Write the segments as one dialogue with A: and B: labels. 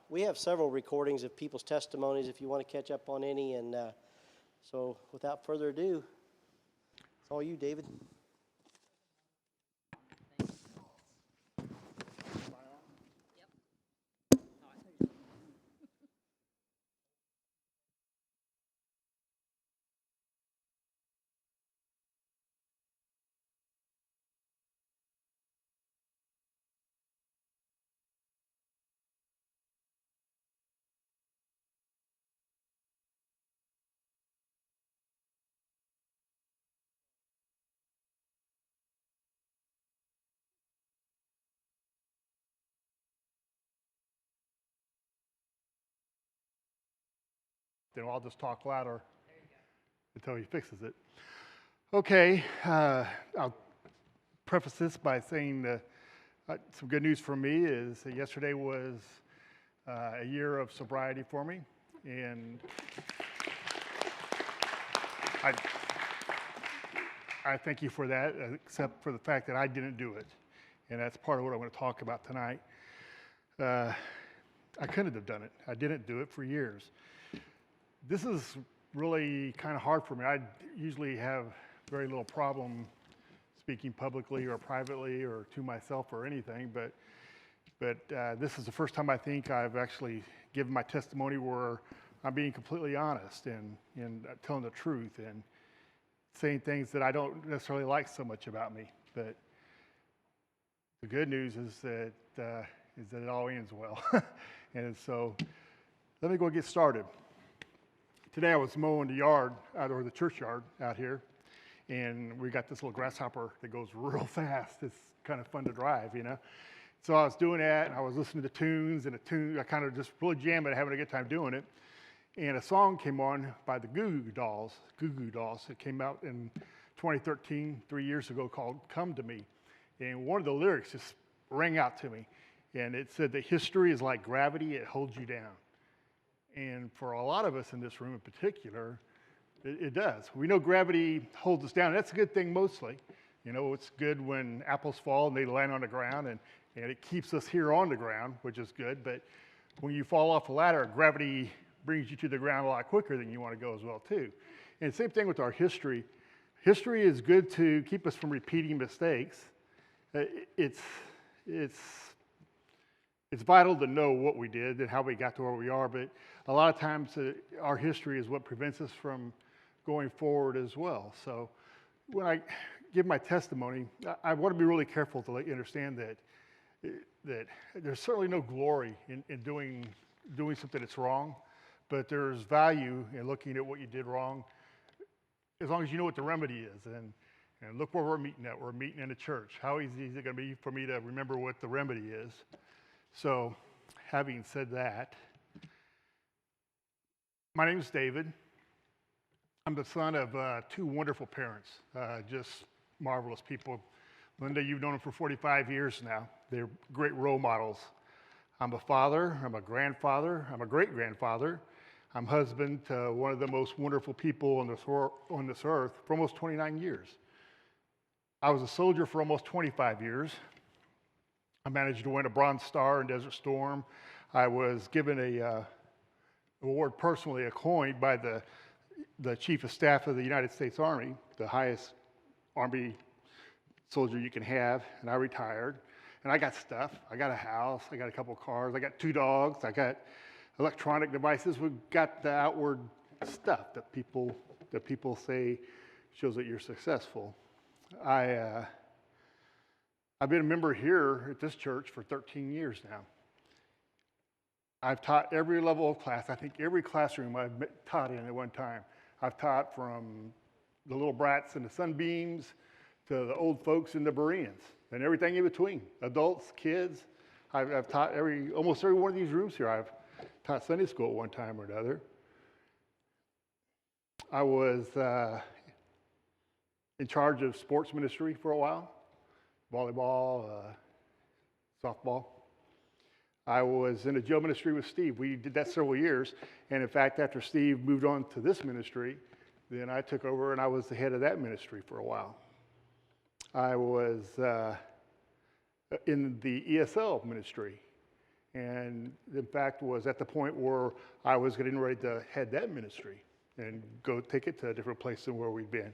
A: We have several recordings of people's testimonies if you want to catch up on any. And so without further ado, it's all you, David.
B: Then I'll just talk louder until he fixes it. Okay, I'll preface this by saying some good news for me is that yesterday was a year of sobriety for me, and I thank you for that, except for the fact that I didn't do it, and that's part of what I want to talk about tonight. I couldn't have done it. I didn't do it for years. This is really kind of hard for me. I usually have very little problem speaking publicly or privately or to myself or anything, but this is the first time I think I've actually given my testimony where I'm being completely honest and telling the truth and saying things that I don't necessarily like so much about me. But the good news is that it all ends well. And so let me go get started. Today I was mowing the yard, or the church yard out here, and we got this little grasshopper that goes real fast. It's kind of fun to drive, you know. So I was doing that, and I was listening to tunes, and I kind of just really jamming, having a good time doing it. And a song came on by the Goo Goo Dolls. It came out in 2013, 3 years ago, called "Come to Me." And one of the lyrics just rang out to me, and it said that history is like gravity; it holds you down. And for a lot of us in this room in particular, it does. We know gravity holds us down, and that's a good thing mostly. You know, it's good when apples fall and they land on the ground, and it keeps us here on the ground, which is good. But when you fall off a ladder, gravity brings you to the ground a lot quicker than you want to go as well, too. And same thing with our history. History is good to keep us from repeating mistakes. It's vital to know what we did and how we got to where we are, but a lot of times our history is what prevents us from going forward as well. So when I give my testimony, I want to be really careful to let you understand that there's certainly no glory in doing something that's wrong, but there's value in looking at what you did wrong as long as you know what the remedy is. And look where we're meeting at. We're meeting in a church. How easy is it going to be for me to remember what the remedy is? So, having said that, my name is David. I'm the son of two wonderful parents, just marvelous people. Linda, you've known them for 45 years now. They're great role models. I'm a father, I'm a grandfather, I'm a great-grandfather. I'm husband to one of the most wonderful people on this earth for almost 29 years. I was a soldier for almost 25 years. I managed to win a Bronze Star in Desert Storm. I was given a award personally, a coin, by the Chief of Staff of the United States Army, the highest Army soldier you can have, and I retired. And I got stuff. I got a house. I got a couple of cars. I got 2 dogs. I got electronic devices. We've got the outward stuff that people say shows that you're successful. I've been a member here at this church for 13 years now. I've taught every level of class. I think every classroom I've taught in at one time. I've taught from the little brats and the sunbeams to the old folks and the Bereans and everything in between, adults, kids. I've taught almost every one of these rooms here. I've taught Sunday school at one time or another. I was in charge of sports ministry for a while. Volleyball, softball. I was in a jail ministry with Steve. We did that several years. And in fact, after Steve moved on to this ministry, then I took over and I was the head of that ministry for a while. I was in the ESL ministry. And in fact, was at the point where I was getting ready to head that ministry and go take it to a different place than where we'd been.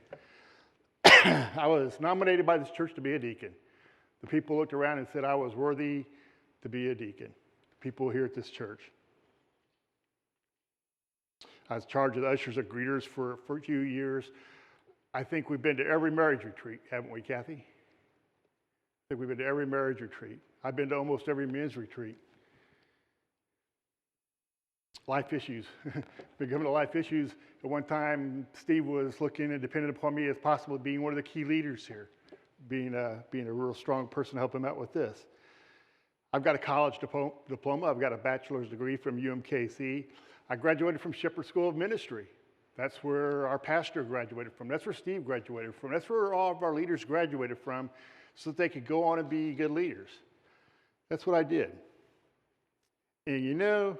B: I was nominated by this church to be a deacon. The people looked around and said I was worthy to be a deacon. People here at this church. I was charged with ushers and greeters for a few years. I think we've been to every marriage retreat, haven't we, Kathy? I think we've been to every marriage retreat. I've been to almost every men's retreat. Life issues. Been coming to life issues. At one time, Steve was looking and depended upon me as possible being one of the key leaders here, being a real strong person to help him out with this. I've got a college diploma. I've got a bachelor's degree from UMKC. I graduated from Shepherd School of Ministry. That's where our pastor graduated from. That's where Steve graduated from. That's where all of our leaders graduated from so that they could go on and be good leaders. That's what I did. And you know,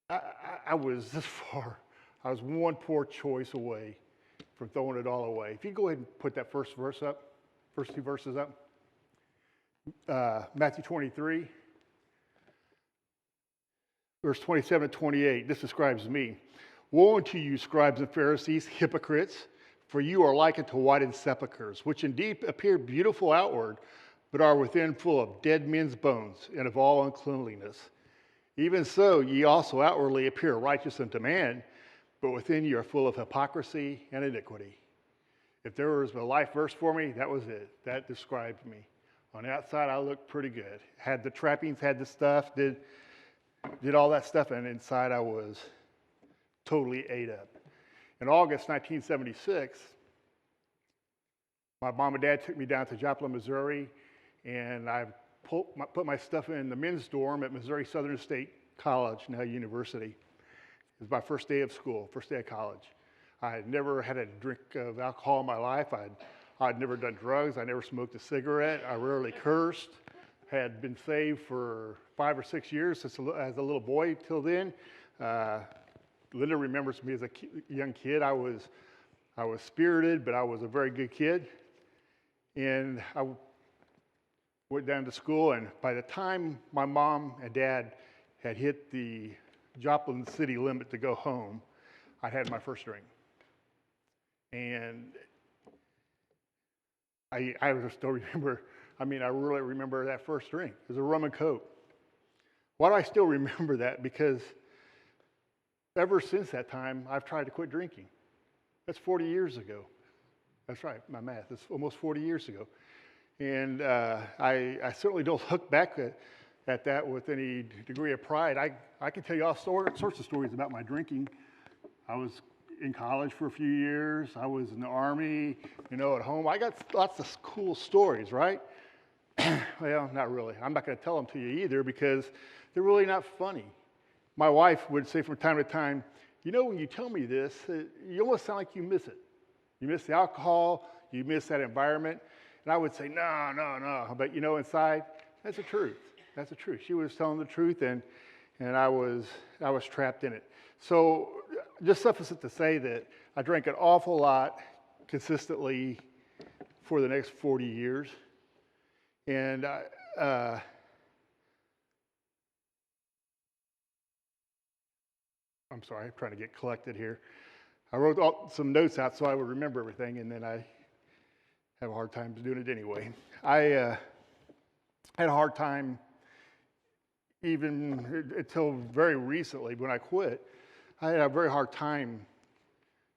B: I was this far. I was one poor choice away from throwing it all away. If you go ahead and put that first two verses up. Matthew 23, verse 27 to 28. This describes me. Woe unto you, scribes and Pharisees, hypocrites, for you are like unto whited sepulchres, which indeed appear beautiful outward, but are within full of dead men's bones and of all uncleanliness. Even so, ye also outwardly appear righteous unto man, but within you are full of hypocrisy and iniquity. If there was a life verse for me, that was it. That described me. On the outside, I looked pretty good. Had the trappings, had the stuff, did all that stuff, and inside I was totally ate up. In August 1976, my mom and dad took me down to Joplin, Missouri, and I put my stuff in the men's dorm at Missouri Southern State College, now university. It was my first day of school, first day of college. I had never had a drink of alcohol in my life. I'd never done drugs. I never smoked a cigarette. I rarely cursed. Had been saved for 5 or 6 years as a little boy till then. Linda remembers me as a young kid. I was spirited, but I was a very good kid. And I went down to school, and by the time my mom and dad had hit the Joplin city limit to go home, I'd had my first drink. And I still remember, I really remember that first drink. It was a rum and Coke. Why do I still remember that? Because ever since that time, I've tried to quit drinking. That's 40 years ago. That's right, my math. It's almost 40 years ago. And I certainly don't look back at that with any degree of pride. I can tell you all sorts of stories about my drinking. I was in college for a few years. I was in the Army, at home. I got lots of cool stories, right? Well, not really. I'm not going to tell them to you either because they're really not funny. My wife would say from time to time, when you tell me this, you almost sound like you miss it. You miss the alcohol, you miss that environment. And I would say, no. But inside, that's the truth. That's the truth. She was telling the truth, and I was trapped in it. So just suffice it to say that I drank an awful lot consistently for the next 40 years. And I'm sorry, I'm trying to get collected here. I wrote some notes out so I would remember everything, and then I have a hard time doing it anyway. I had a hard time even until very recently when I quit. I had a very hard time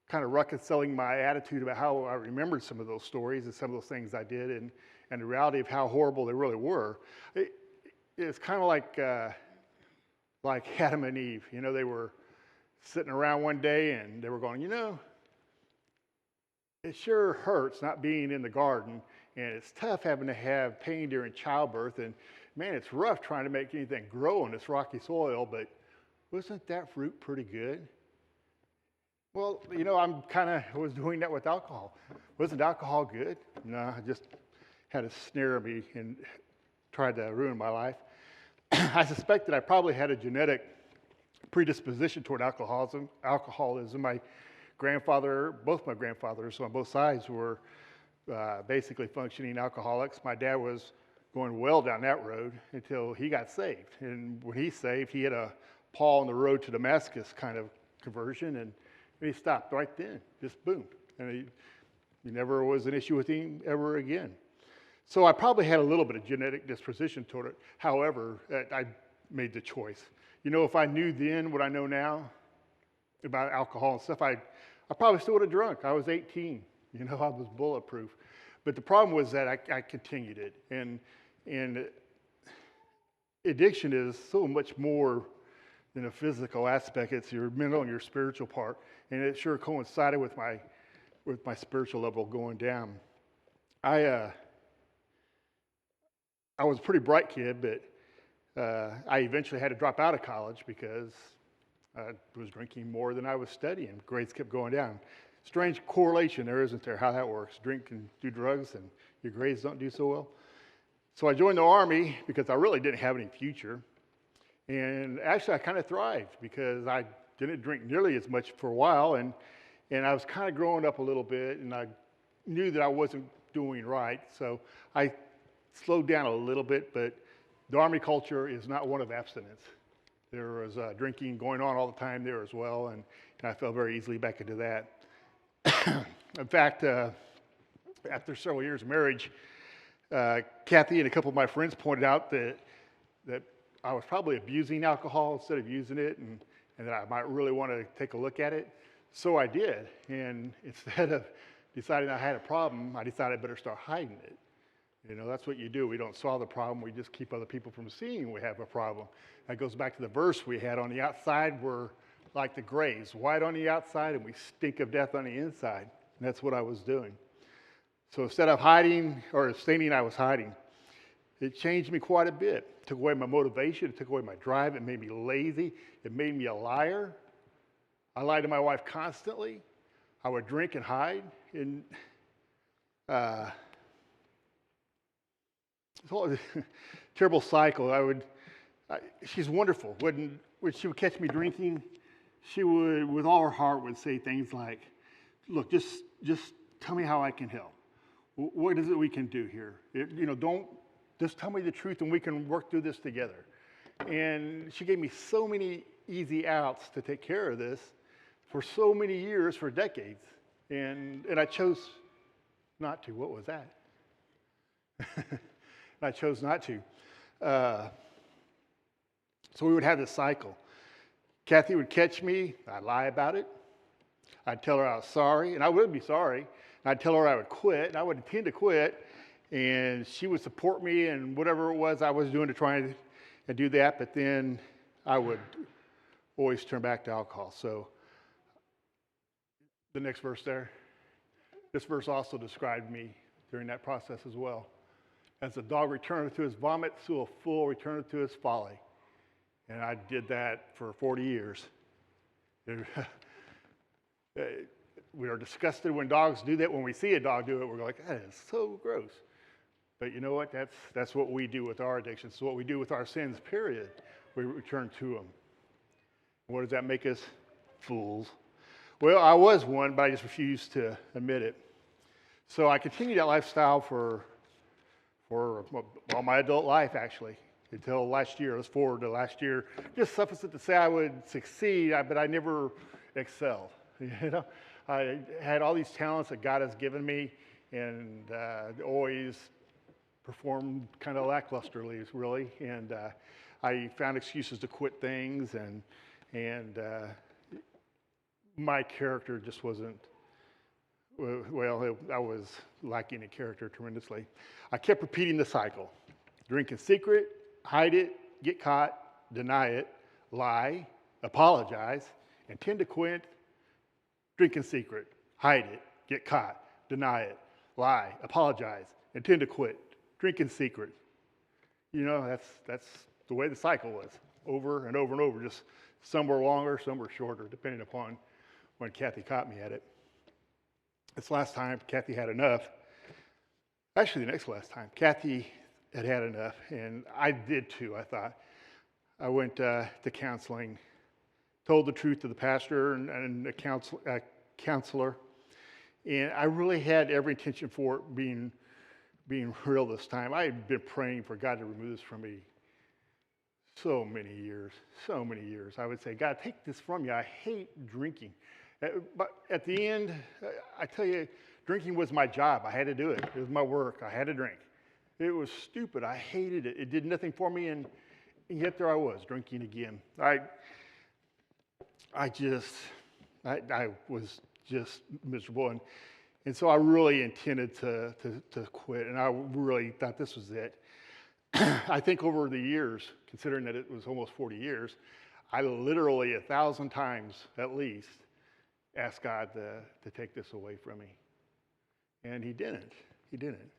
B: kind of reconciling my attitude about how I remembered some of those stories and some of those things I did and the reality of how horrible they really were. It's kind of like Adam and Eve. They were sitting around one day and they were going, it sure hurts not being in the garden, and it's tough having to have pain during childbirth, and man, it's rough trying to make anything grow in this rocky soil, but wasn't that fruit pretty good? Well, I was doing that with alcohol. Wasn't alcohol good? No, I just had a snare me and tried to ruin my life. I suspect that I probably had a genetic predisposition toward alcoholism. Both my grandfathers on both sides were basically functioning alcoholics. My dad was going well down that road until he got saved. And when he saved, he had a Paul on the road to Damascus kind of conversion, and he stopped right then, just boom. And he never was an issue with him ever again. So I probably had a little bit of genetic disposition toward it. However, I made the choice. You know, if I knew then what I know now about alcohol and stuff, I probably still would have drunk. I was 18. You know, I was bulletproof. But the problem was that I continued it. And addiction is so much more than a physical aspect. It's your mental and your spiritual part. And it sure coincided with my spiritual level going down. I was a pretty bright kid, but I eventually had to drop out of college because I was drinking more than I was studying. Grades kept going down. Strange correlation there, isn't there, how that works. Drink and do drugs and your grades don't do so well. So I joined the Army because I really didn't have any future. And actually I kind of thrived because I didn't drink nearly as much for a while, and I was kind of growing up a little bit, and I knew that I wasn't doing right. So I slowed down a little bit, but the Army culture is not one of abstinence. There was drinking going on all the time there as well, and I fell very easily back into that. In fact, after several years of marriage, Kathy and a couple of my friends pointed out that I was probably abusing alcohol instead of using it, and that I might really want to take a look at it. So I did, and instead of deciding I had a problem, I decided I better start hiding it. You know, that's what you do. We don't solve the problem. We just keep other people from seeing we have a problem. That goes back to the verse we had. On the outside, we're like the graves, white on the outside, and we stink of death on the inside. And that's what I was doing. So instead of hiding or stating I was hiding, it changed me quite a bit. It took away my motivation. It took away my drive. It made me lazy. It made me a liar. I lied to my wife constantly. I would drink and hide. And it's all a terrible cycle. She's wonderful. When she would catch me drinking, she would, with all her heart, would say things like, look, just tell me how I can help. What is it we can do here? Don't just tell me the truth and we can work through this together. And she gave me so many easy outs to take care of this for so many years, for decades. And I chose not to. What was that? I chose not to. So we would have this cycle. Kathy would catch me. I'd lie about it. I'd tell her I was sorry, and I would be sorry. I'd tell her I would quit, and I would intend to quit, and she would support me in whatever it was I was doing to try and do that, but then I would always turn back to alcohol. So the next verse there, this verse also described me during that process as well. As a dog returneth to his vomit, so a fool returneth to his folly. And I did that for 40 years. We are disgusted when dogs do that. When we see a dog do it, we're like, that is so gross. But you know what? That's what we do with our addictions. It's what we do with our sins, period. We return to them. What does that make us? Fools. Well, I was one, but I just refused to admit it. So I continued that lifestyle for all my adult life, actually, until last year. Let's forward to last year. Just suffice it to say I would succeed, but I never excelled. You know, I had all these talents that God has given me, and always performed kind of lacklusterly, really. And I found excuses to quit things, and my character just wasn't. Well, I was lacking in character tremendously. I kept repeating the cycle. Drink in secret, hide it, get caught, deny it, lie, apologize, intend to quit, drink in secret, hide it, get caught, deny it, lie, apologize, intend to quit, drink in secret. You know, that's the way the cycle was, over and over and over, just some were longer, some were shorter, depending upon when Kathy caught me at it. This last time, Kathy had enough. Actually, the next last time, Kathy had enough, and I did too, I thought. I went to counseling, told the truth to the pastor and a counselor, and I really had every intention for it being being real this time, I had been praying for God to remove this from me so many years. I would say, God, take this from me. I hate drinking. But at the end, I tell you, drinking was my job. I had to do it. It was my work. I had to drink. It was stupid. I hated it. It did nothing for me, and yet there I was, drinking again. I was just miserable, and so I really intended to quit, and I really thought this was it. I think over the years, considering that it was almost 40 years, I literally 1,000 times at least asked God to take this away from me. And he didn't. He didn't.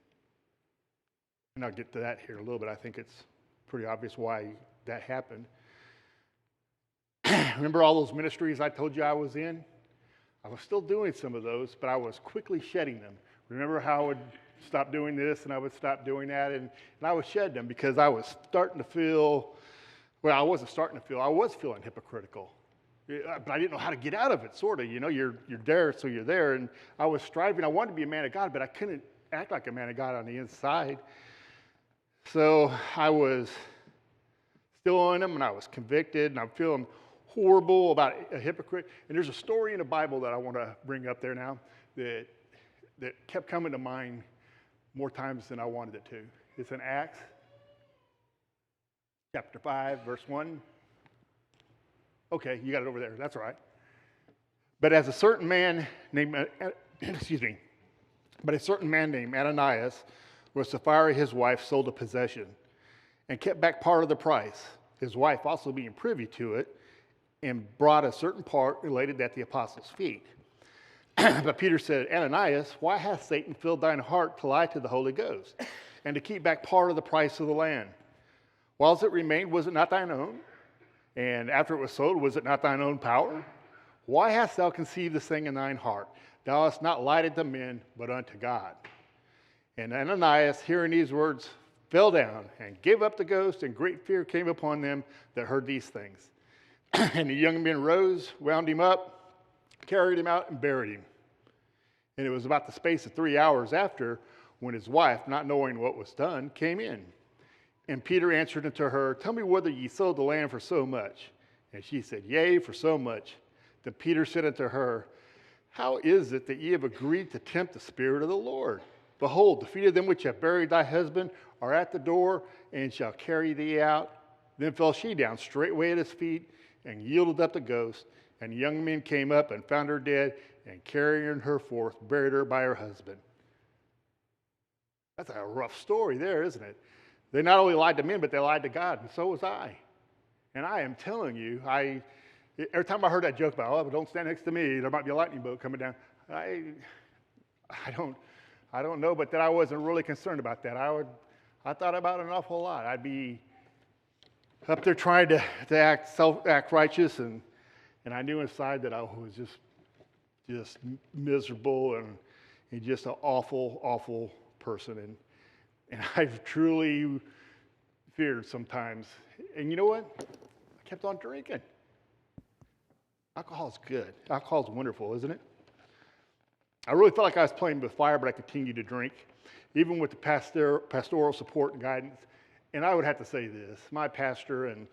B: And I'll get to that here in a little bit. I think it's pretty obvious why that happened. Remember all those ministries I told you I was in? I was still doing some of those, but I was quickly shedding them. Remember how I would stop doing this and I would stop doing that, and I would shed them because I was starting to feel, well, I wasn't starting to feel, I was feeling hypocritical. But I didn't know how to get out of it, sort of. You know, you're there, so you're there. And I was striving. I wanted to be a man of God, but I couldn't act like a man of God on the inside. So I was still on them, and I was convicted, and I'm feeling horrible about a hypocrite. And there's a story in the Bible that I want to bring up there now that kept coming to mind more times than I wanted it to. It's in Acts chapter 5, verse 1. Okay, you got it over there. That's all right. But a certain man named Ananias was Sapphira, his wife, sold a possession and kept back part of the price, his wife also being privy to it, and brought a certain part related at the apostles' feet. But Peter said, Ananias, why hath Satan filled thine heart to lie to the Holy Ghost and to keep back part of the price of the land? Whilst it remained, was it not thine own? And after it was sold, was it not thine own power? Why hast thou conceived this thing in thine heart? Thou hast not lied unto men, but unto God. And Ananias, hearing these words, fell down and gave up the ghost, and great fear came upon them that heard these things. And the young men rose, wound him up, carried him out, and buried him. And it was about the space of 3 hours after, when his wife, not knowing what was done, came in. And Peter answered unto her, tell me whether ye sold the land for so much. And she said, yea, for so much. Then Peter said unto her, how is it that ye have agreed to tempt the Spirit of the Lord? Behold, the feet of them which have buried thy husband are at the door, and shall carry thee out. Then fell she down straightway at his feet, and yielded up the ghost. And the young men came up and found her dead, and carrying her forth, buried her by her husband. That's a rough story there, isn't it? They not only lied to men, but they lied to God, and so was I. And I am telling you, every time I heard that joke about, but don't stand next to me, there might be a lightning bolt coming down, I don't know, but that I wasn't really concerned about that. I thought about it an awful lot. I'd be up there trying to act righteous, and I knew inside that I was just miserable and just an awful person. And I've truly feared sometimes. And you know what? I kept on drinking. Alcohol's good. Alcohol's wonderful, isn't it? I really felt like I was playing with fire, but I continued to drink, even with the pastoral support and guidance. And I would have to say this. My pastor and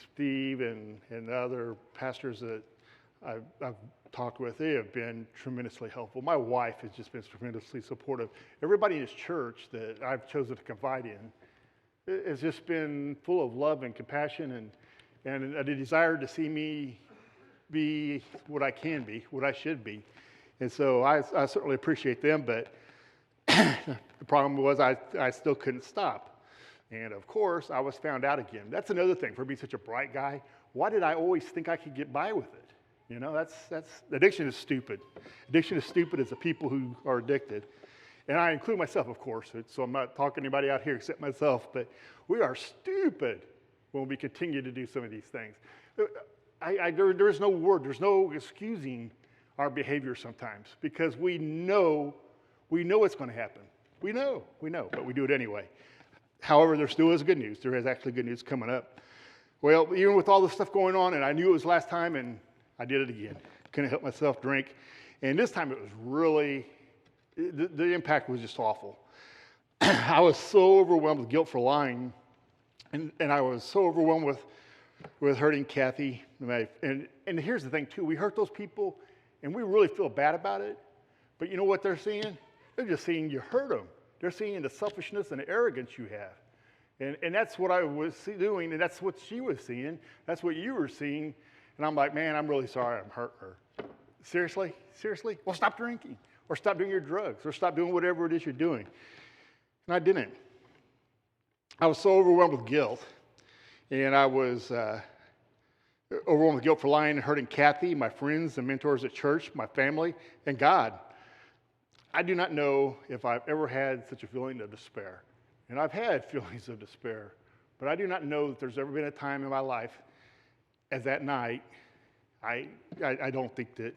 B: Steve and the other pastors that I've talked with, they have been tremendously helpful. My wife has just been tremendously supportive. Everybody in this church that I've chosen to confide in has just been full of love and compassion and a desire to see me be what I can be, what I should be. And so I certainly appreciate them, but the problem was I still couldn't stop. And of course, I was found out again. That's another thing, for being such a bright guy. Why did I always think I could get by with it? You know, that's addiction is stupid. Addiction is stupid as the people who are addicted. And I include myself, of course, so I'm not talking to anybody out here except myself, but we are stupid when we continue to do some of these things. There is no word, there's no excusing our behavior sometimes, because we know it's going to happen. We know, but we do it anyway. However, there still is good news. There is actually good news coming up. Well, even with all this stuff going on, and I knew it was last time, and I did it again. Couldn't help myself drink. And this time it was really, the impact was just awful. I was so overwhelmed with guilt for lying, and I was so overwhelmed with hurting Kathy. And here's the thing, too. We hurt those people, and we really feel bad about it. But you know what they're seeing? They're just seeing you hurt them. They're seeing the selfishness and the arrogance you have. And that's what I was doing, and that's what she was seeing. That's what you were seeing. And I'm like, man, I'm really sorry I'm hurting her. Seriously? Seriously? Well, stop drinking, or stop doing your drugs, or stop doing whatever it is you're doing. And I didn't. I was so overwhelmed with guilt, and I was overwhelmed with guilt for lying and hurting Kathy, my friends and mentors at church, my family, and God. I do not know if I've ever had such a feeling of despair. And I've had feelings of despair, but I do not know that there's ever been a time in my life as that night. I don't think that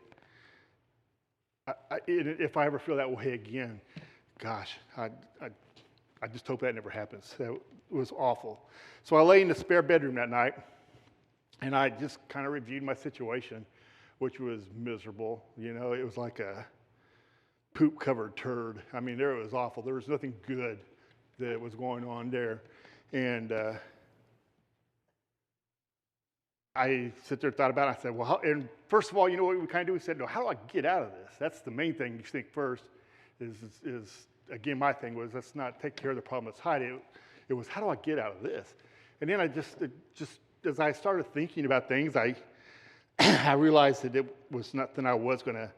B: if I ever feel that way again, gosh, I just hope that never happens. That was awful. So I lay in the spare bedroom that night, and I just kind of reviewed my situation, which was miserable. You know, it was like a poop-covered turd. I mean, it was awful. There was nothing good that was going on there. And I sit there and thought about it. I said, well, and first of all, you know what we kind of do? We said, no, how do I get out of this? That's the main thing you think first is again, my thing was, let's not take care of the problem, let's hide it. It was, how do I get out of this? And then I just as I started thinking about things, I realized that it was nothing I was going to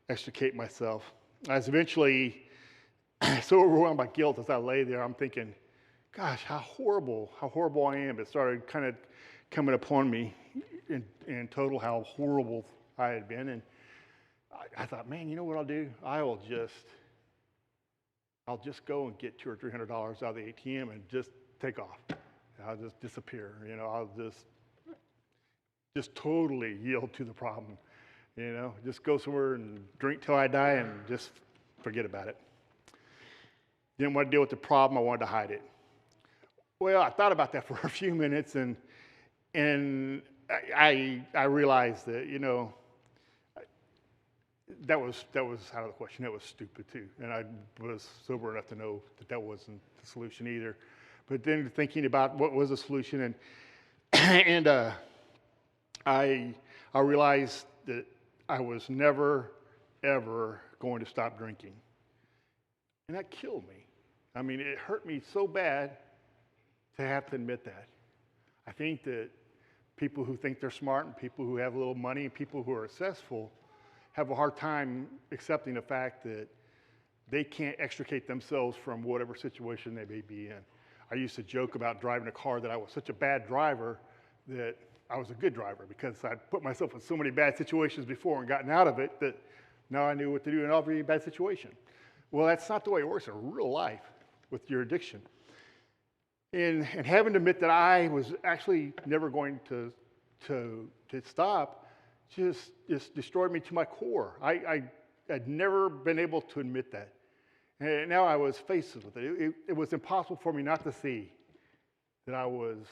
B: extricate myself. I was eventually so overwhelmed by guilt as I lay there, I'm thinking, gosh, how horrible I am. It started kind of coming upon me in total how horrible I had been. And I thought, man, you know what I'll do? I'll just go and get $200 or $300 out of the ATM and just take off. I'll just disappear. You know, I'll just totally yield to the problem. You know, just go somewhere and drink till I die and just forget about it. Didn't want to deal with the problem. I wanted to hide it. Well, I thought about that for a few minutes, and I realized that, you know, that was out of the question. That was stupid too, and I was sober enough to know that wasn't the solution either. But then thinking about what was the solution, and I realized that I was never ever going to stop drinking, and that killed me. I mean, it hurt me so bad to have to admit that. I think that people who think they're smart and people who have a little money and people who are successful have a hard time accepting the fact that they can't extricate themselves from whatever situation they may be in. I used to joke about driving a car that I was such a bad driver that I was a good driver because I'd put myself in so many bad situations before and gotten out of it that now I knew what to do in every bad situation. Well, that's not the way it works in real life with your addiction. And having to admit that I was actually never going to stop just destroyed me to my core. I'd never been able to admit that. And now I was faced with it. It was impossible for me not to see that I was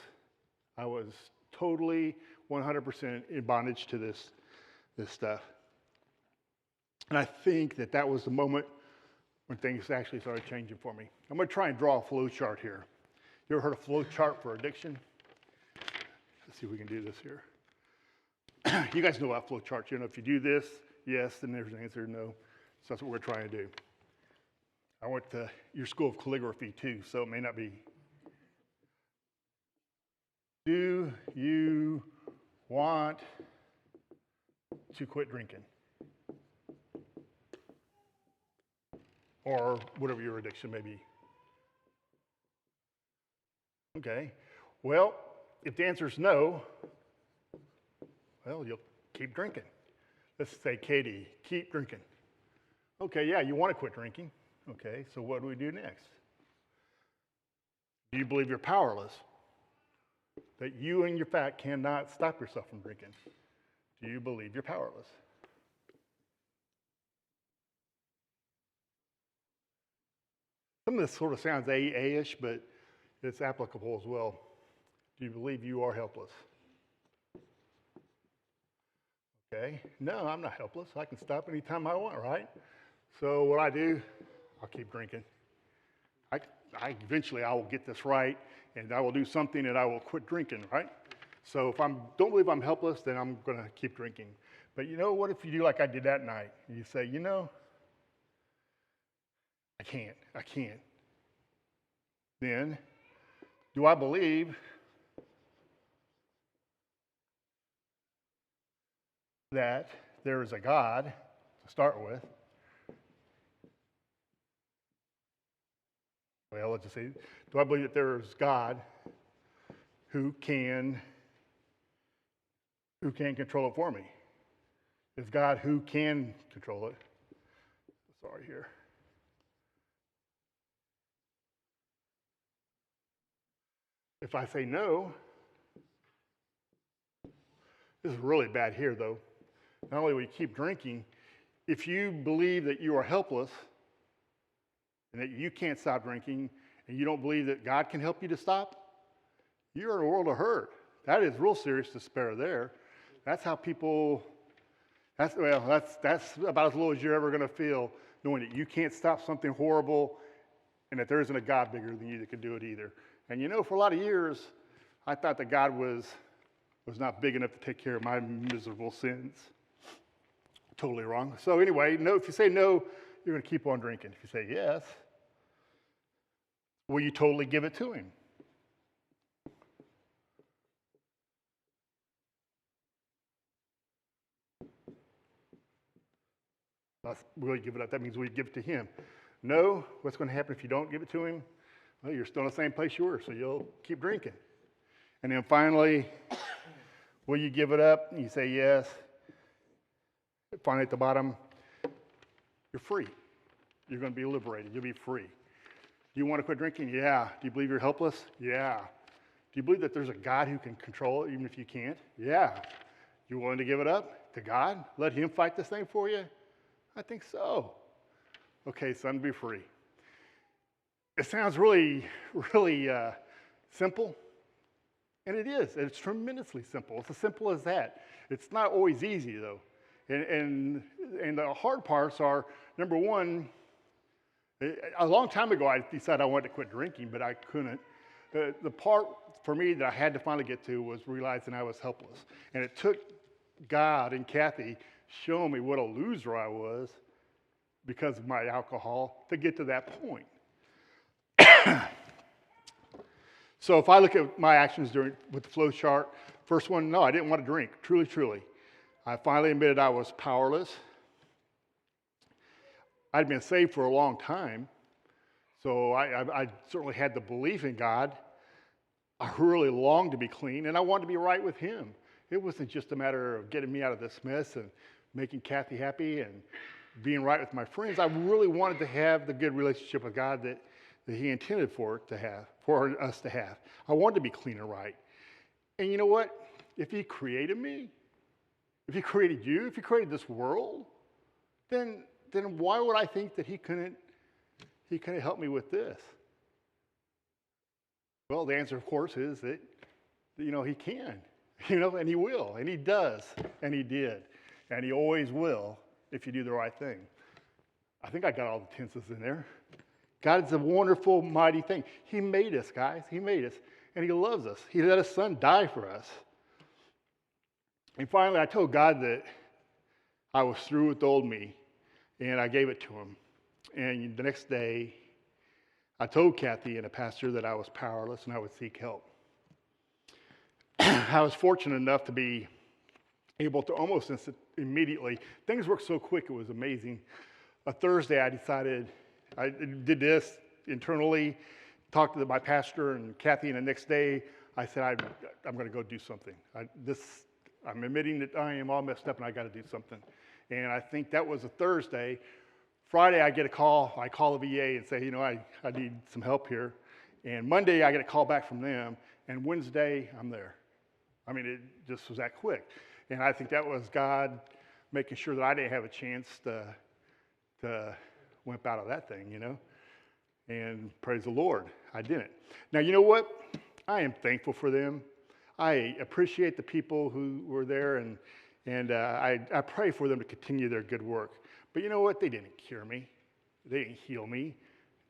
B: totally 100% in bondage to this stuff. And I think that was the moment when things actually started changing for me. I'm going to try and draw a flow chart here. You ever heard of flow chart for addiction? Let's see if we can do this here. You guys know about flow charts. You know, if you do this, yes, then there's an answer, no. So that's what we're trying to do. I went to your school of calligraphy too, so it may not be. Do you want to quit drinking? Or whatever your addiction may be. Okay, well, if the answer is no, well, you'll keep drinking. Let's say, Katie, keep drinking. Okay, yeah, you want to quit drinking. Okay, so what do we do next? Do you believe you're powerless? That you and your fact cannot stop yourself from drinking? Do you believe you're powerless? Some of this sort of sounds AA-ish, but it's applicable as well. Do you believe you are helpless? Okay, no, I'm not helpless. I can stop anytime I want, right? So what I do, I'll keep drinking. eventually I will get this right, and I will do something, and I will quit drinking, right? So if I don't believe I'm helpless, then I'm going to keep drinking. But what if you do like I did that night, and you say, I can't. Then, do I believe that there is a God to start with? Well, let's just say, do I believe that there is God who can control it for me? Is God who can control it? Sorry here. If I say no, this is really bad here, though. Not only will you keep drinking, if you believe that you are helpless and that you can't stop drinking, and you don't believe that God can help you to stop, you're in a world of hurt. That is real serious despair there. That's how people, that's about as low as you're ever going to feel, knowing that you can't stop something horrible and that there isn't a God bigger than you that can do it either. And for a lot of years, I thought that God was not big enough to take care of my miserable sins. Totally wrong. So anyway, no. If you say no, you're going to keep on drinking. If you say yes, will you totally give it to him? Will you give it up? That means will you give it to him? No. What's going to happen if you don't give it to him? Well, you're still in the same place you were, so you'll keep drinking. And then finally, will you give it up? And you say yes. Finally, at the bottom, you're free. You're going to be liberated. You'll be free. Do you want to quit drinking? Yeah. Do you believe you're helpless? Yeah. Do you believe that there's a God who can control it even if you can't? Yeah. You willing to give it up to God? Let him fight this thing for you? I think so. Okay, son, be free. It sounds really, really simple, and it is. It's tremendously simple. It's as simple as that. It's not always easy, though. And the hard parts are, number one, a long time ago I decided I wanted to quit drinking, but I couldn't. The part for me that I had to finally get to was realizing I was helpless. And it took God and Kathy showing me what a loser I was because of my alcohol to get to that point. So if I look at my actions with the flow chart, first one, no, I didn't want to drink, truly. I finally admitted I was powerless. I'd been saved for a long time, so I certainly had the belief in God. I really longed to be clean, and I wanted to be right with him. It wasn't just a matter of getting me out of this mess and making Kathy happy and being right with my friends. I really wanted to have the good relationship with God that he intended for us to have. I wanted to be clean and right. And you know what? If he created me, if he created you, if he created this world, then why would I think that he couldn't help me with this? Well, the answer, of course, is that he can, and he will, and he does, and he did, and he always will if you do the right thing. I think I got all the tenses in there. God is a wonderful, mighty thing. He made us, guys. He made us, and he loves us. He let his son die for us. And finally, I told God that I was through with the old me, and I gave it to him. And the next day, I told Kathy and a pastor that I was powerless and I would seek help. I was fortunate enough to be able to almost immediately, things worked so quick, it was amazing. A Thursday, I decided, I did this internally, talked to my pastor and Kathy, and the next day, I said, I'm going to go do something. I'm admitting that I am all messed up and I got to do something. And I think that was a Thursday. Friday, I get a call. I call the VA and say, I need some help here. And Monday, I get a call back from them. And Wednesday, I'm there. I mean, it just was that quick. And I think that was God making sure that I didn't have a chance to wimp out of that thing, And praise the Lord, I didn't. Now, you know what? I am thankful for them. I appreciate the people who were there, and I pray for them to continue their good work. But you know what? They didn't cure me. They didn't heal me.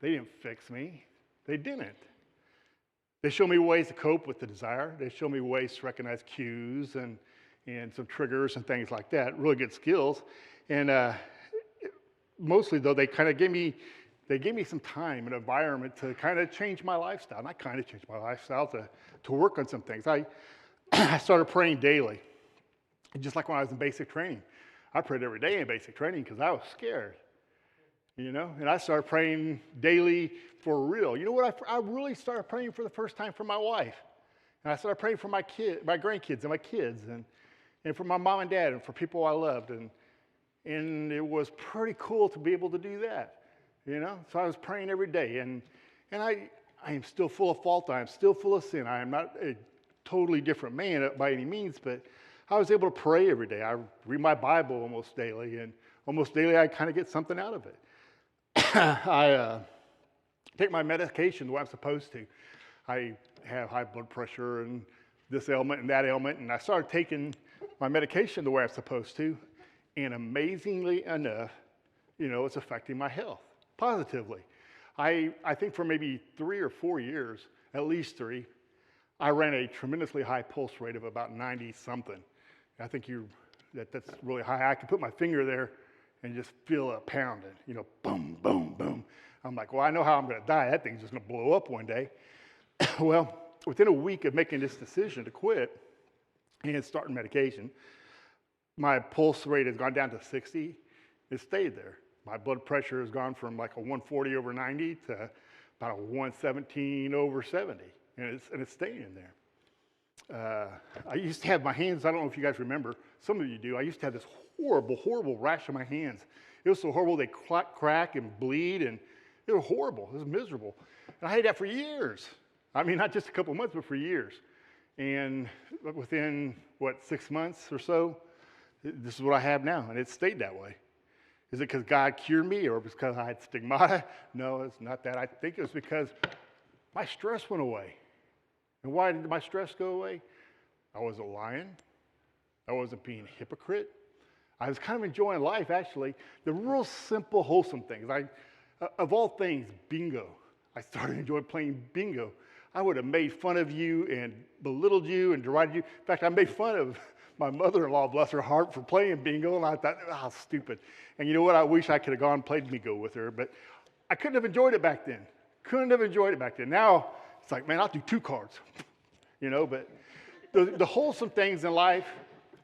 B: They didn't fix me. They didn't. They show me ways to cope with the desire. They show me ways to recognize cues and some triggers and things like that, really good skills. And mostly, though, they kind of gave me some time and environment to kind of change my lifestyle. And I kind of changed my lifestyle to work on some things. I started praying daily, just like when I was in basic training. I prayed every day in basic training because I was scared, And I started praying daily for real. You know what? I really started praying for the first time for my wife. And I started praying for my grandkids and my kids, and for my mom and dad, and for people I loved. And it was pretty cool to be able to do that, So I was praying every day. And I am still full of fault. I am still full of sin. I am not a totally different man by any means, but I was able to pray every day. I read my Bible almost daily, and almost daily I kind of get something out of it. I take my medication the way I'm supposed to. I have high blood pressure and this ailment and that ailment, and I started taking my medication the way I'm supposed to, and amazingly enough, it's affecting my health positively. I think for maybe 3 or 4 years, at least 3, I ran a tremendously high pulse rate of about 90-something. I think that's really high. I can put my finger there and just feel it pounding, boom, boom, boom. I'm like, well, I know how I'm going to die. That thing's just going to blow up one day. Well, within a week of making this decision to quit and starting medication, my pulse rate has gone down to 60. It stayed there. My blood pressure has gone from like a 140 over 90 to about a 117 over 70, and it's staying there. I used to have my hands, I don't know if you guys remember, some of you do, I used to have this horrible, horrible rash on my hands. It was so horrible, they crack and bleed, and it was horrible. It was miserable. And I had that for years. I mean, not just a couple months, but for years. And within, 6 months or so, this is what I have now, and it stayed that way. Is it because God cured me, or because I had stigmata? No, it's not that. I think it was because my stress went away. And why did my stress go away? I wasn't lying. I wasn't being a hypocrite. I was kind of enjoying life, actually. The real simple, wholesome things. Of all things, bingo. I started enjoying playing bingo. I would have made fun of you and belittled you and derided you. In fact, I made fun of my mother-in-law, bless her heart, for playing bingo, and I thought, oh, stupid. And you know what? I wish I could have gone and played bingo with her, but I couldn't have enjoyed it back then. Now, it's like, man, I'll do 2 cards, but the wholesome things in life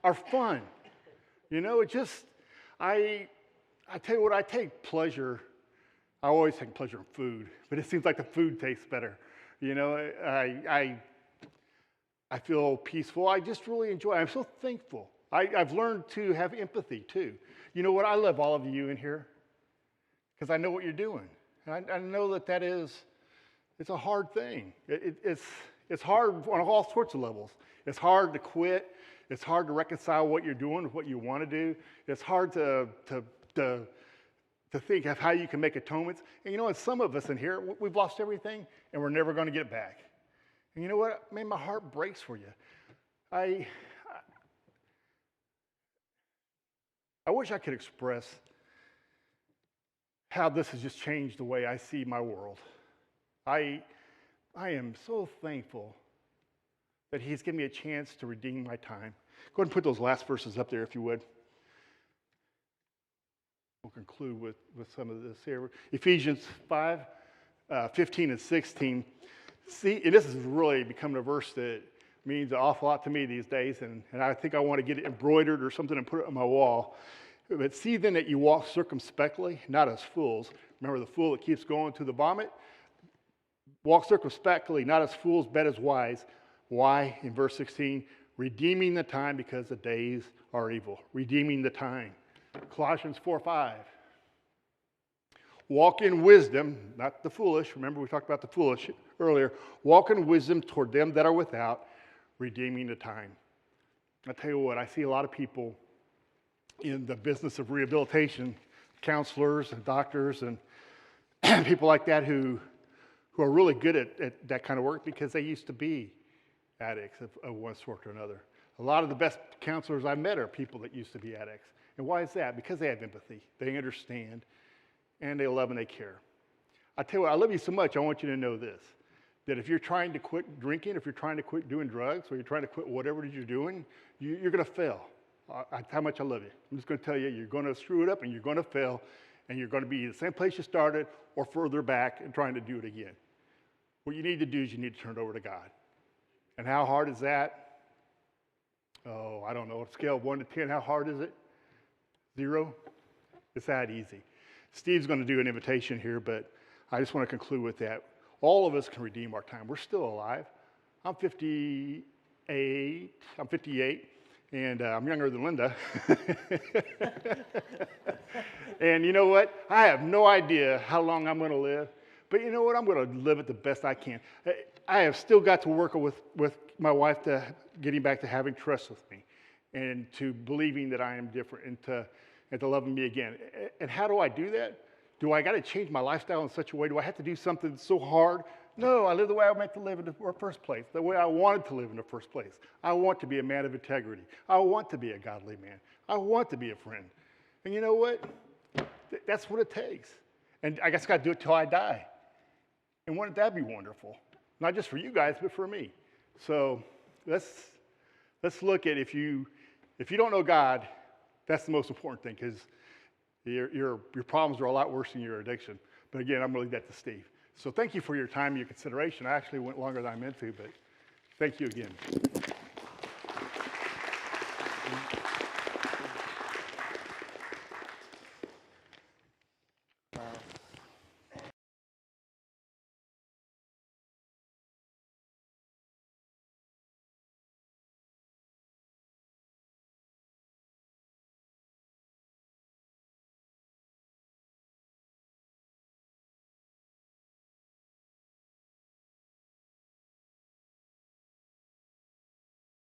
B: are fun. It just, I tell you what, I take pleasure. I always take pleasure in food, but it seems like the food tastes better. I feel peaceful. I just really enjoy it. I'm so thankful. I've learned to have empathy, too. You know what? I love all of you in here because I know what you're doing. And I know that it's a hard thing. It's hard on all sorts of levels. It's hard to quit. It's hard to reconcile what you're doing with what you want to do. It's hard to think of how you can make atonements. And and some of us in here, we've lost everything, and we're never going to get it back. And you know what? Man, my heart breaks for you. I wish I could express how this has just changed the way I see my world. I am so thankful that he's given me a chance to redeem my time. Go ahead and put those last verses up there if you would. We'll conclude with some of this here. Ephesians 5, 15 and 16. See, and this has really become a verse that means an awful lot to me these days, and I think I want to get it embroidered or something and put it on my wall. But see then that you walk circumspectly, not as fools. Remember the fool that keeps going to the vomit? Walk circumspectly, not as fools, but as wise. Why? In verse 16, redeeming the time because the days are evil. Redeeming the time. Colossians 4:5. Walk in wisdom, not the foolish. Remember we talked about the foolish earlier. Walk in wisdom toward them that are without, redeeming the time. I tell you what, I see a lot of people in the business of rehabilitation, counselors and doctors and people like that who are really good at that kind of work because they used to be addicts of one sort or another. A lot of the best counselors I met are people that used to be addicts. And why is that? Because they have empathy. They understand, and they love and they care. I tell you what, I love you so much, I want you to know this, that if you're trying to quit drinking, if you're trying to quit doing drugs, or you're trying to quit whatever it is you're doing, you're going to fail. That's how much I love you. I'm just going to tell you, you're going to screw it up and you're going to fail, and you're going to be the same place you started or further back and trying to do it again. What you need to do is you need to turn it over to God. And how hard is that? Oh, I don't know. On a scale of 1 to 10, how hard is it? 0? It's that easy. Steve's going to do an invitation here, but I just want to conclude with that. All of us can redeem our time. We're still alive. I'm 58. And I'm younger than Linda. And you know what? I have no idea how long I'm going to live. But you know what? I'm going to live it the best I can. I have still got to work with my wife to getting back to having trust with me and to believing that I am different and to loving me again. And how do I do that? Do I got to change my lifestyle in such a way? Do I have to do something so hard? No, I live the way I meant to live in the first place, the way I wanted to live in the first place. I want to be a man of integrity. I want to be a godly man. I want to be a friend. And you know what? That's what it takes. And I guess I got to do it till I die. And wouldn't that be wonderful? Not just for you guys, but for me. So let's look at if you don't know God, that's the most important thing, because your problems are a lot worse than your addiction. But again, I'm going to leave that to Steve. So thank you for your time and your consideration. I actually went longer than I meant to, but thank you again.